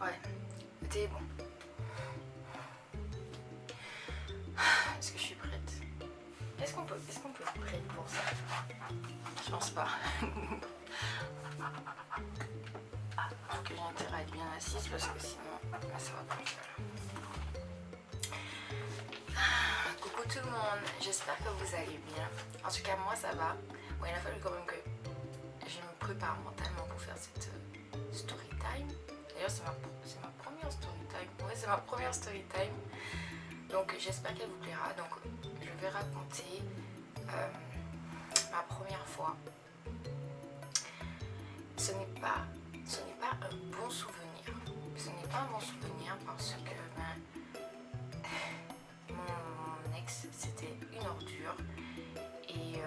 Ouais, le thé est bon. Est-ce que je suis prête? Est-ce qu'on peut être prête pour ça? Je pense pas. Faut que j'ai intérêt à être bien assise parce que sinon ça va pas le faire. Coucou tout le monde, j'espère que vous allez bien. En tout cas moi ça va. Bon, il a fallu quand même que je me prépare mentalement pour faire cette story time. D'ailleurs c'est ma première story time. Ouais, c'est ma première story time. Donc j'espère qu'elle vous plaira. Donc je vais raconter ma première fois. Ce n'est pas un bon souvenir. Ce n'est pas un bon souvenir parce que mon ex c'était une ordure et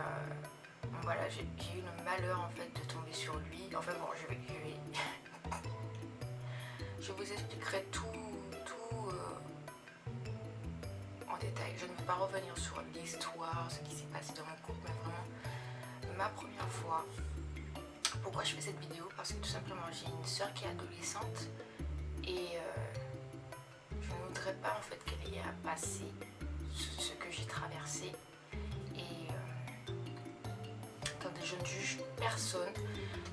voilà, j'ai eu le malheur en fait de tomber sur lui. Enfin bon, je vous expliquerai tout en détail. Je ne vais pas revenir sur l'histoire, ce qui s'est passé dans mon couple, mais vraiment ma première fois. Pourquoi je fais cette vidéo? Parce que tout simplement j'ai une soeur qui est adolescente et je ne voudrais pas en fait qu'elle ait à passer ce que j'ai traversé. Et attendez, je ne juge personne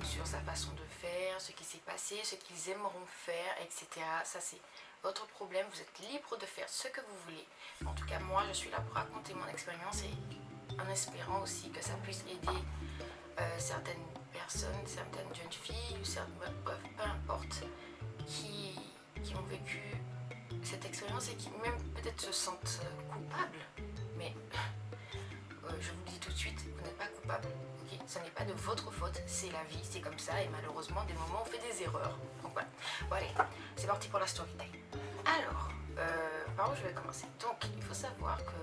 sur sa façon de faire, ce qui s'est passé, ce qu'ils aimeront faire, etc. Ça c'est votre problème, vous êtes libre de faire ce que vous voulez. En tout cas moi je suis là pour raconter mon expérience et en espérant aussi que ça puisse aider certaines personnes, certaines jeunes filles, bref, peu importe, qui ont vécu cette expérience et qui même peut-être se sentent coupables. Mais je vous le dis tout de suite, vous n'êtes pas coupable. Okay, ce n'est pas de votre faute, c'est la vie, c'est comme ça et malheureusement des moments on fait des erreurs. Donc voilà. Bon allez, c'est parti pour la story time. Alors, par où je vais commencer? Donc il faut savoir que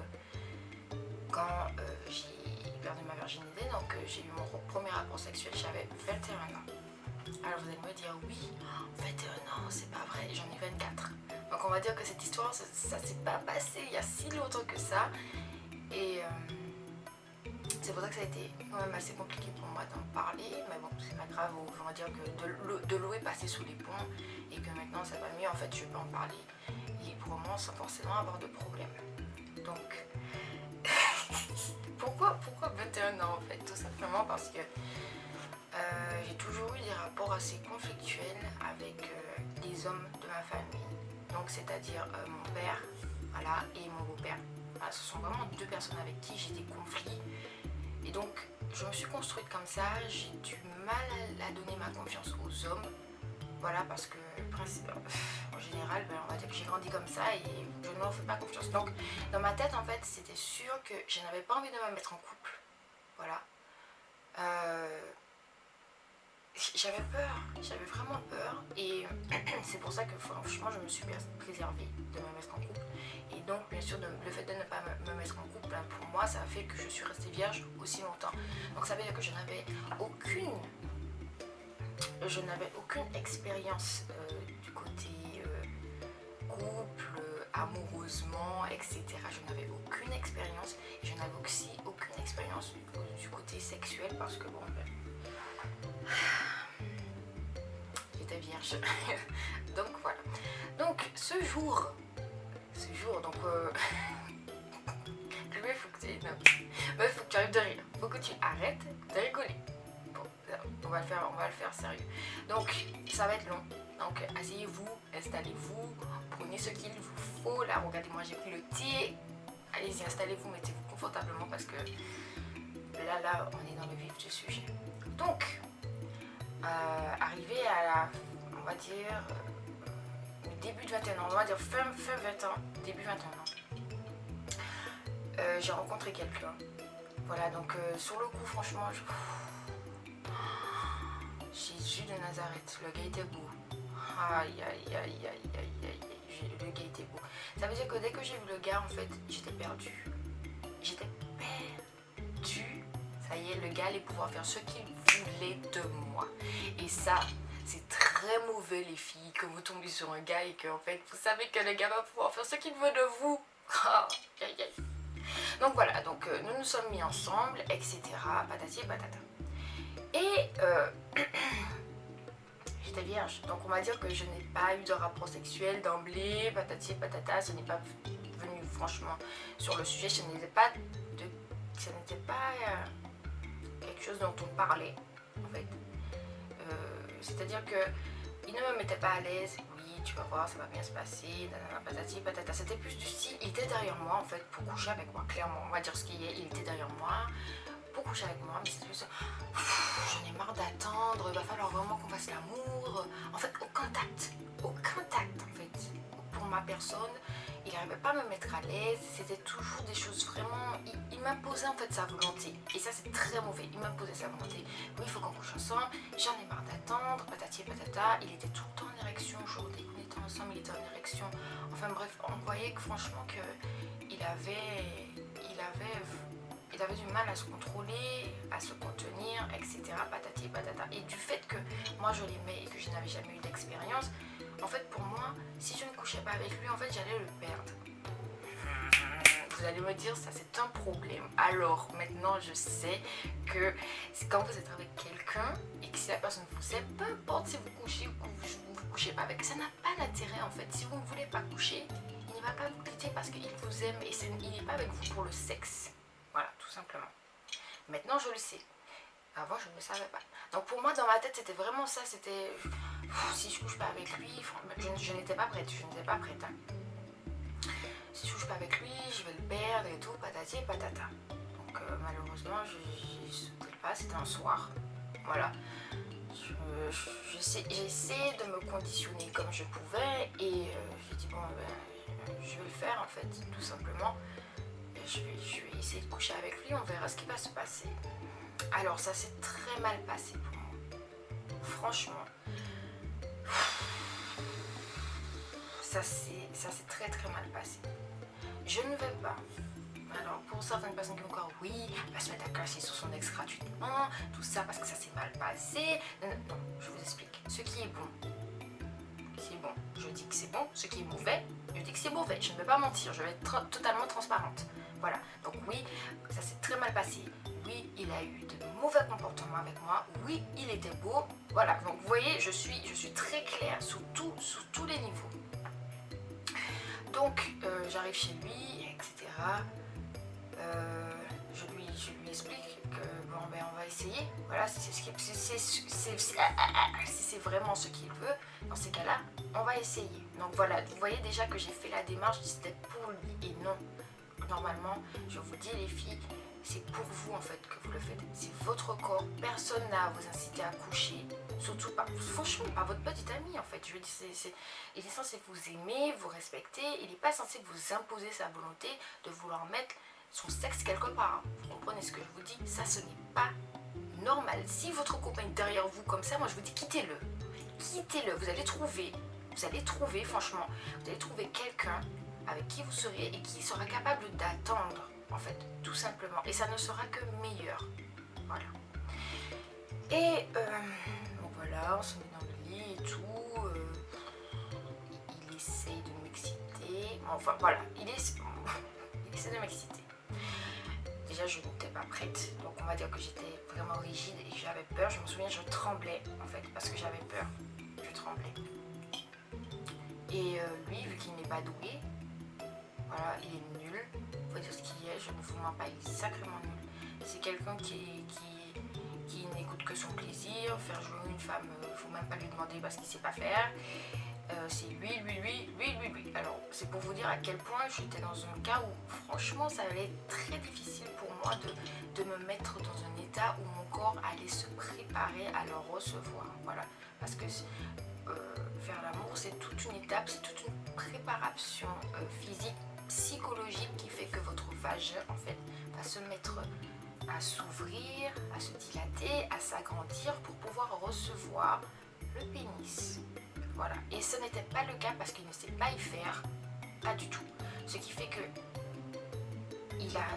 quand j'ai perdu ma virginité, donc j'ai eu mon premier rapport sexuel, j'avais 21 ans. Alors vous allez me dire oui, 21 ans, c'est pas vrai, j'en ai 24. Donc on va dire que cette histoire, ça s'est pas passé il y a si longtemps que ça. Et c'est pour ça que ça a été quand même assez compliqué pour moi d'en parler. Mais bon, c'est pas grave, on va dire que de l'eau est passée sous les ponts et que maintenant ça va mieux. En fait, je peux en parler librement sans forcément avoir de problème. Donc, pourquoi 21 ans en fait? Tout simplement parce que j'ai toujours eu des rapports assez conflictuels avec les hommes de ma famille. Donc c'est-à-dire mon père, voilà, et mon beau-père. Voilà, ce sont vraiment deux personnes avec qui j'ai des conflits. Et donc je me suis construite comme ça, j'ai du mal à donner ma confiance aux hommes. Voilà, parce que en général, on va dire que j'ai grandi comme ça et je ne leur fais pas confiance. Donc dans ma tête en fait, c'était sûr que je n'avais pas envie de me mettre en couple. Voilà. J'avais peur, j'avais vraiment peur et c'est pour ça que franchement je me suis préservée de me mettre en couple. Et donc bien sûr le fait de ne pas me mettre en couple, pour moi ça a fait que je suis restée vierge aussi longtemps. Donc ça veut dire que je n'avais aucune expérience du côté couple, amoureusement, etc. Je n'avais aucune expérience et je n'avais aussi aucune expérience du côté sexuel parce que bon j'étais vierge. Donc voilà. Donc ce jour donc il faut que tu arrêtes de rire. Faut que tu arrêtes de rigoler. Bon, on va le faire sérieux. Donc ça va être long. Donc asseyez-vous, installez-vous, prenez ce qu'il vous faut. Là, regardez-moi, j'ai pris le thé. Allez-y, installez-vous, mettez-vous confortablement parce que là, on est dans le vif du sujet. Donc arrivé à la, on va dire, début de 21 ans, on va dire fin 20 ans, début 21 ans, j'ai rencontré quelqu'un. Voilà, donc sur le coup, franchement, Jésus de Nazareth, le gars était beau. Aïe, le gars était beau. Ça veut dire que dès que j'ai vu le gars, en fait, j'étais perdue. Ça y est, le gars allait pouvoir faire ce qu'il voulait de moi. Et ça, c'est très mauvais les filles, que vous tombez sur un gars et que en fait, vous savez que le gars va pouvoir faire ce qu'il veut de vous. Donc voilà, donc nous nous sommes mis ensemble, etc. Patati et patata. Et j'étais vierge. Donc on va dire que je n'ai pas eu de rapport sexuel d'emblée, patati patata, ce n'est pas venu franchement sur le sujet, ce n'était pas, quelque chose dont on parlait en fait. C'est-à-dire que il ne me mettait pas à l'aise, oui tu vas voir ça va bien se passer, nanana, patati patata. C'était plus du style, il était derrière moi en fait pour coucher avec moi, clairement, on va dire ce qu'il est, il était derrière moi pour coucher avec moi, mais c'était plus j'en ai marre d'attendre, il va falloir vraiment qu'on fasse l'amour, en fait au contact en fait, pour ma personne. Il n'arrivait pas à me mettre à l'aise, c'était toujours des choses vraiment... Il m'imposait en fait sa volonté. Et ça c'est très mauvais, il m'imposait sa volonté. Oui, il faut qu'on couche ensemble, j'en ai marre d'attendre, patati et patata. Il était tout le temps en érection, jour dès qu'on était ensemble, il était en érection. Enfin bref, on voyait que franchement qu'il avait du mal à se contrôler, à se contenir, etc. Patati et patata. Et du fait que moi je l'aimais et que je n'avais jamais eu d'expérience, en fait pour moi, si je ne couchais pas avec lui, en fait j'allais le perdre. Vous allez me dire, ça c'est un problème. Alors maintenant je sais que quand vous êtes avec quelqu'un et que si la personne vous aime, peu importe si vous couchez ou que vous ne couchez pas avec, ça n'a pas d'intérêt en fait. Si vous ne voulez pas coucher, il ne va pas vous quitter parce qu'il vous aime et il n'est pas avec vous pour le sexe. Voilà, tout simplement. Maintenant je le sais. Avant je ne le savais pas. Donc pour moi dans ma tête c'était vraiment ça, c'était si je couche pas avec lui, je n'étais pas prête, hein. Si je couche pas avec lui, je vais le perdre et tout, patati et patata. Donc malheureusement j'ai sauté le pas, c'était un soir. Voilà. J'ai essayé de me conditionner comme je pouvais et j'ai dit bon je vais le faire en fait, tout simplement. Je vais essayer de coucher avec lui, on verra ce qui va se passer. Alors ça s'est très mal passé pour moi. Franchement. Ça s'est très très mal passé. Je ne vais pas. Alors pour certaines personnes qui ont encore oui, elle va se mettre à cracher sur son ex gratuitement, tout ça parce que ça s'est mal passé. Non, je vous explique. Ce qui est bon, c'est bon. Je dis que c'est bon. Ce qui est mauvais, je dis que c'est mauvais. Je ne vais pas mentir, je vais être totalement transparente. Voilà, donc oui, ça s'est très mal passé. Oui, il a eu de mauvais comportements avec moi. Oui, il était beau. Voilà, donc vous voyez, je suis très claire sous tous les niveaux. Donc, j'arrive chez lui, etc. Je lui explique que bon, ben, on va essayer. Voilà, si c'est vraiment ce qu'il veut, dans ces cas-là, on va essayer. Donc voilà, vous voyez déjà que j'ai fait la démarche, c'était pour lui et non. Normalement, je vous dis les filles, c'est pour vous en fait que vous le faites. C'est votre corps, personne n'a à vous inciter à coucher. Surtout pas, franchement, pas votre petite amie en fait. Je veux dire, il est censé vous aimer, vous respecter. Il n'est pas censé vous imposer sa volonté de vouloir mettre son sexe quelque part. Vous comprenez ce que je vous dis? Ça, ce n'est pas normal. Si votre copain est derrière vous comme ça, moi je vous dis quittez-le. Quittez-le, vous allez trouver, franchement, vous allez trouver quelqu'un avec qui vous serez et qui sera capable d'attendre, en fait, tout simplement. Et ça ne sera que meilleur. Voilà. Et bon voilà, on se met dans le lit et tout. Il essaye de m'exciter. Enfin voilà, il essaie de m'exciter. Déjà, je n'étais pas prête. Donc on va dire que j'étais vraiment rigide et j'avais peur. Je me souviens, je tremblais, en fait, parce que j'avais peur. Je tremblais. Et lui, vu qu'il n'est pas doué, voilà, il est nul. Faut dire ce qu'il est, je ne vous mens pas, il est sacrément nul. C'est quelqu'un qui n'écoute que son plaisir. Faire jouer une femme, il ne faut même pas lui demander parce qu'il ne sait pas faire. C'est lui. Alors, c'est pour vous dire à quel point j'étais dans un cas où, franchement, ça allait être très difficile pour moi de me mettre dans un état où mon corps allait se préparer à le recevoir. Voilà, parce que faire l'amour, c'est toute une étape, c'est toute une préparation physique, psychologique qui fait que votre vagin, en fait, va se mettre à s'ouvrir, à se dilater, à s'agrandir pour pouvoir recevoir le pénis. Voilà, et ce n'était pas le cas parce qu'il ne sait pas y faire, pas du tout. Ce qui fait que il a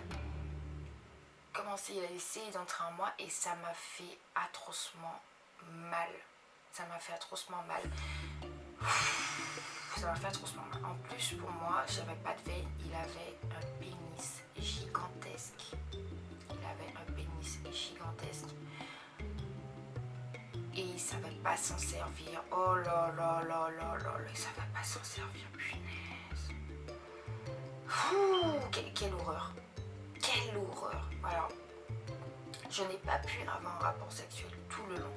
commencé, il a essayé d'entrer en moi et ça m'a fait atrocement mal. Ça m'a fait atrocement mal. En plus, pour moi, j'avais pas de veille. Il avait un pénis gigantesque. et ça va pas s'en servir. Oh là là là là là là, ça va pas s'en servir, punaise. Quelle horreur. Quelle horreur. Alors, je n'ai pas pu avoir un rapport sexuel tout le long.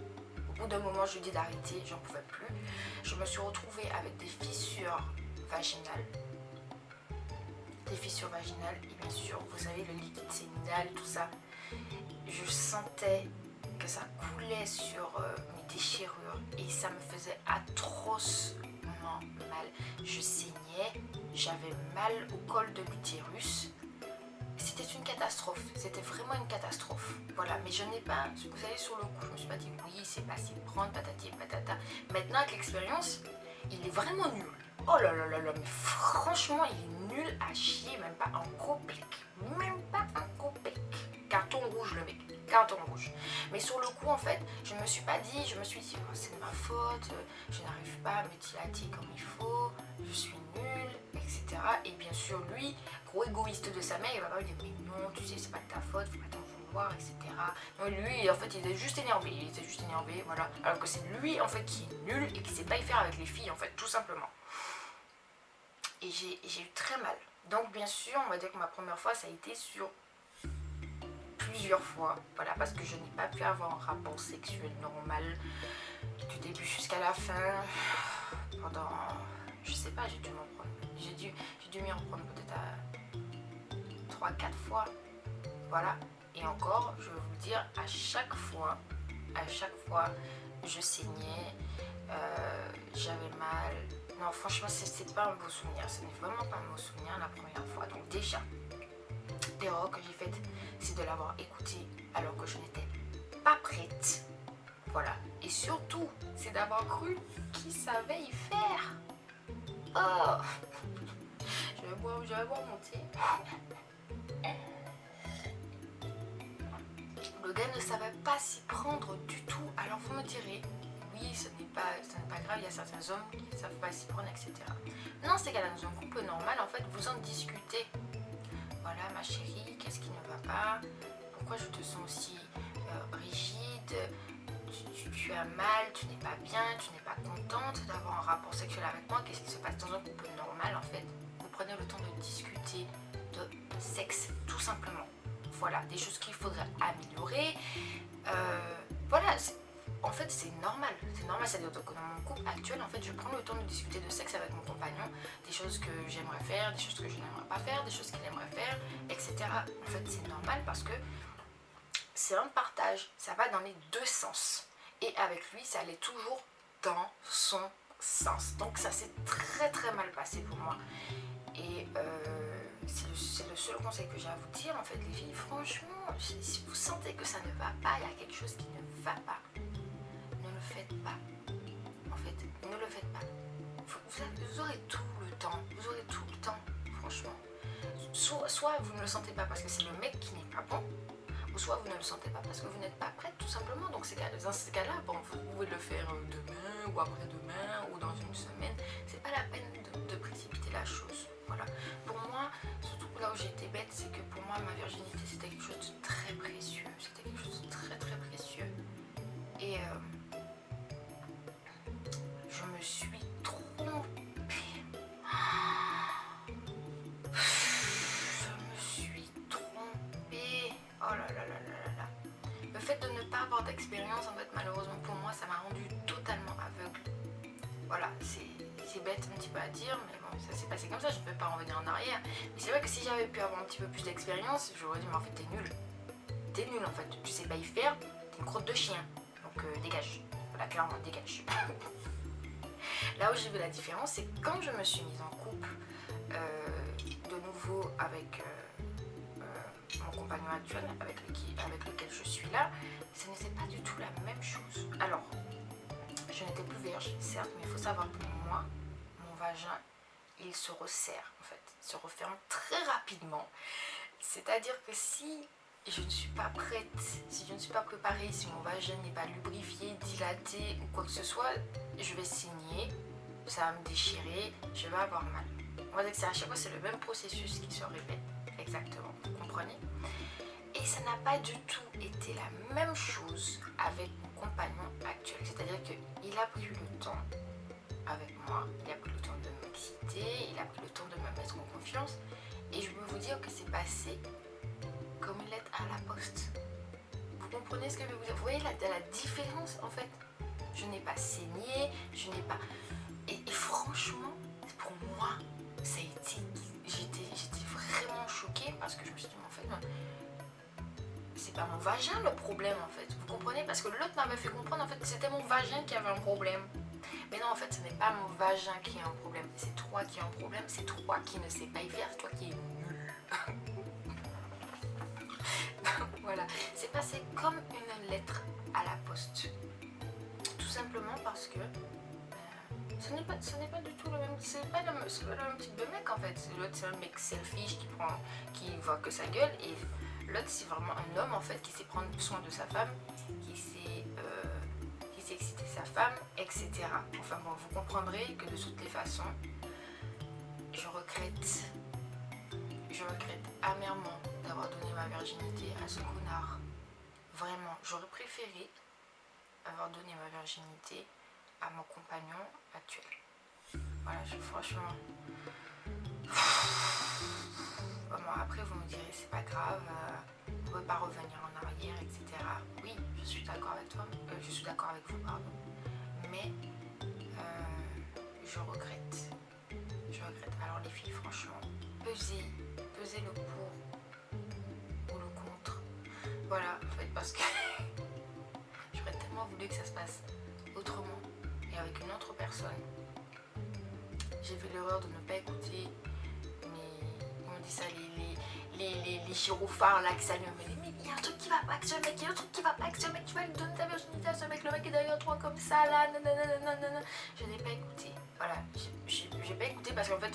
Au bout d'un moment, je lui ai dit d'arrêter, j'en pouvais plus. Je me suis retrouvée avec des fissures vaginales. Des fissures vaginales et bien sûr, vous savez, le liquide séminal, tout ça. Je sentais que ça coulait sur mes déchirures et ça me faisait atrocement mal. Je saignais, j'avais mal au col de l'utérus. C'était une catastrophe, c'était vraiment une catastrophe. Voilà, mais je n'ai pas, vous savez, sur le coup, je me suis pas dit oui, c'est passé prendre, patati et patata. Maintenant, avec l'expérience, il est vraiment nul. Oh là là là là, mais franchement, il est nul à chier, même pas un copec. Même pas un copec. Carton rouge, le mec, carton rouge. Mais sur le coup, en fait, je me suis dit, oh, c'est de ma faute, je n'arrive pas à me dilater comme il faut, je suis nulle, etc. Et bien sûr, lui, gros égoïste de sa mère, il va pas me dire, mais non, tu sais, c'est pas de ta faute, faut pas t'en vouloir, etc. Non, lui, en fait, il était juste énervé, voilà. Alors que c'est lui, en fait, qui est nul et qui sait pas y faire avec les filles, en fait, tout simplement. Et j'ai eu très mal. Donc, bien sûr, on va dire que ma première fois, ça a été sur plusieurs fois, voilà, parce que je n'ai pas pu avoir un rapport sexuel normal du début jusqu'à la fin. Pendant, je sais pas, j'ai dû m'y reprendre peut-être à 3-4 fois, voilà. Et encore, je vais vous le dire, à chaque fois, je saignais, j'avais mal. Non, franchement, c'est pas un beau souvenir, ce n'est vraiment pas un beau souvenir la première fois. Donc déjà, l'erreur que j'ai faite, c'est de l'avoir écouté alors que je n'étais pas prête. Voilà. Et surtout, c'est d'avoir cru qu'il savait y faire. Oh, je vais boire mon thé. Le gars ne savait pas s'y prendre du tout. Alors vous me direz, oui, ce n'est pas grave, il y a certains hommes qui ne savent pas s'y prendre, etc. Non, c'est qu'à dans un couple normal, en fait, vous en discutez. Voilà, ma chérie, qu'est-ce qui ne va pas? Pourquoi je te sens aussi rigide? Tu as mal, tu n'es pas bien, tu n'es pas contente d'avoir un rapport sexuel avec moi. Qu'est-ce qui se passe dans un couple normal, en fait? Vous prenez le temps de discuter de sexe, tout simplement. Voilà, des choses qu'il faudrait améliorer. Voilà, en fait, c'est normal. C'est normal, c'est-à-dire que dans mon couple actuel, en fait, je prends le temps de discuter de sexe avec mon compagnon, des choses que j'aimerais faire, des choses que je n'aimerais pas faire, des choses qu'il aimerait faire, etc. En fait, c'est normal parce que c'est un partage. Ça va dans les deux sens. Et avec lui, ça allait toujours dans son sens. Donc, ça s'est très très mal passé pour moi. Et c'est le seul conseil que j'ai à vous dire, en fait, les filles. Franchement, si vous sentez que ça ne va pas, il y a quelque chose qui ne va pas, ne le faites pas. En fait, ne le faites pas. Vous aurez tout le temps. Vous aurez tout le temps, franchement. Soit vous ne le sentez pas parce que c'est le mec qui n'est pas bon, ou soit vous ne le sentez pas parce que vous n'êtes pas prête, tout simplement. Donc dans ces cas-là, bon, vous pouvez le faire demain ou après-demain ou dans une semaine. C'est pas la peine de précipiter la chose. Voilà. Pour moi, surtout là où j'ai été bête, c'est que pour moi, ma virginité, c'était quelque chose de très précieux. C'était quelque chose de très très précieux. Et je me suis trompée. Oh là là là là là. Le fait de ne pas avoir d'expérience, en fait, malheureusement pour moi, ça m'a rendu totalement aveugle. Voilà, c'est bête un petit peu à dire, mais bon, ça s'est passé comme ça, je ne peux pas revenir en arrière. Mais c'est vrai que si j'avais pu avoir un petit peu plus d'expérience, j'aurais dit, mais en fait, t'es nul. T'es nul, en fait. Tu sais pas y faire, t'es une crotte de chien. Donc, dégage. Voilà, clairement, dégage. Là où j'ai vu la différence, c'est que quand je me suis mise en couple, de nouveau avec mon compagnon actuel, avec lequel je suis là, ce n'était pas du tout la même chose. Alors, je n'étais plus vierge, certes, mais il faut savoir que pour moi, mon vagin, il se resserre, en fait, il se referme très rapidement. C'est-à-dire que si je ne suis pas prête, si je ne suis pas préparée, si mon vagin n'est pas lubrifié, dilaté ou quoi que ce soit, je vais saigner, ça va me déchirer, je vais avoir mal. On va dire que à chaque fois, c'est le même processus qui se répète. Exactement, vous comprenez? Et ça n'a pas du tout été la même chose avec mon compagnon actuel. C'est-à-dire qu'il a pris le temps avec moi, il a pris le temps de m'exciter, il a pris le temps de me mettre en confiance. Et je peux vous dire que c'est passé comme une lettre à la poste. Vous comprenez ce que je veux vous dire? Vous voyez la différence en fait? Je n'ai pas saigné, je n'ai pas... Et franchement, pour moi, ça a été... J'étais vraiment choquée parce que je me suis dit, mais en fait, c'est pas mon vagin le problème en fait. Vous comprenez? Parce que l'autre m'avait fait comprendre en fait que c'était mon vagin qui avait un problème. Mais non, en fait, ce n'est pas mon vagin qui a un problème. C'est toi qui as un problème, c'est toi qui ne sais pas y faire, c'est toi qui es nul. Voilà, c'est passé comme une lettre à la poste. Tout simplement parce que ce n'est pas du tout le même, c'est pas le même type de mec en fait. L'autre c'est un mec selfish qui voit que sa gueule, et l'autre c'est vraiment un homme en fait qui sait prendre soin de sa femme, qui sait exciter sa femme, etc. Enfin bon, vous comprendrez que de toutes les façons, je regrette amèrement d'avoir donné ma virginité à ce connard. Vraiment, j'aurais préféré avoir donné ma virginité à mon compagnon actuel. Voilà, franchement... Bon, après vous me direz c'est pas grave, on peut pas revenir en arrière, etc. Oui, je suis d'accord avec toi, je suis d'accord avec vous, pardon. Mais je regrette. Alors les filles, franchement, pesez le pour ou le contre. Voilà, en fait, parce que j'aurais tellement voulu que ça se passe autrement et avec une autre personne. J'ai fait l'erreur de ne pas écouter on dit ça, les gyrophares là qui s'allument. Mais il y a un truc qui va pas avec ce mec, il y a un truc qui va pas avec ce mec, tu vas lui donner ta virginité à ce mec, le mec est derrière toi comme ça là, nanana. Je n'ai pas écouté. Voilà, j'ai pas écouté parce qu'en fait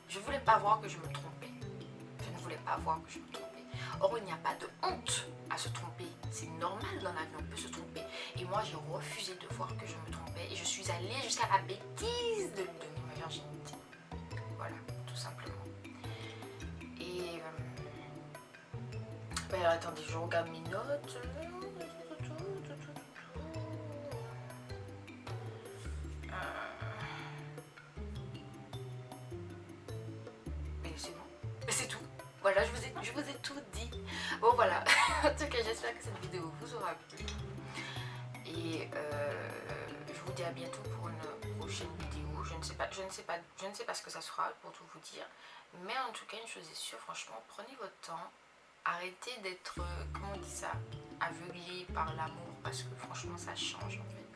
je voulais pas voir que je me trompais. Je ne voulais pas voir que je me trompais. Or, il n'y a pas de honte à se tromper. C'est normal dans la vie, on peut se tromper. Et moi, j'ai refusé de voir que je me trompais. Et je suis allée jusqu'à la bêtise de lui donner ma virginité. Voilà, tout simplement. Et... attendez, je regarde mes notes. C'est bon. C'est tout. Voilà, je vous ai tout dit. Bon, voilà. En tout cas, j'espère que cette vidéo vous aura plu. Et je vous dis à bientôt pour une prochaine vidéo. Je ne sais pas ce que ça sera, pour tout vous dire. Mais en tout cas, une chose est sûre, franchement, prenez votre temps. Arrêtez d'être, comment on dit ça, aveuglé par l'amour, parce que franchement, ça change en fait.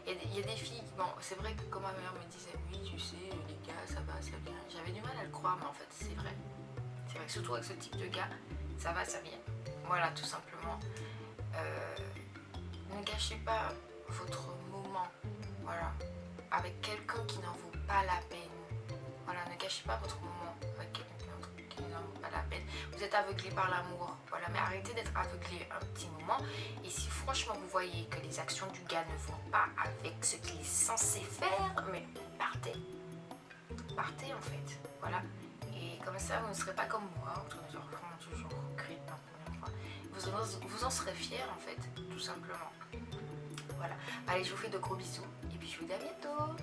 Il y a des filles, bon, c'est vrai que comme ma mère me disait, oui, tu sais, les gars, ça va, ça vient. J'avais du mal à le croire, mais en fait, c'est vrai. C'est vrai que surtout avec ce type de gars, ça va, ça vient. Voilà, tout simplement. Ne gâchez pas votre moment, voilà, avec quelqu'un qui n'en vaut pas la peine. Voilà, ne gâchez pas votre moment avec quelqu'un qui n'en vaut pas la peine. Vous êtes aveuglé par l'amour, voilà, mais arrêtez d'être aveuglé un petit moment. Et si franchement vous voyez que les actions du gars ne vont pas avec ce qu'il est censé faire, mais partez en fait, voilà. Et comme ça, vous ne serez pas comme moi, en train de dire, toujours créer la première fois. Vous en serez fiers en fait, tout simplement. Voilà. Allez, je vous fais de gros bisous et puis je vous dis à bientôt.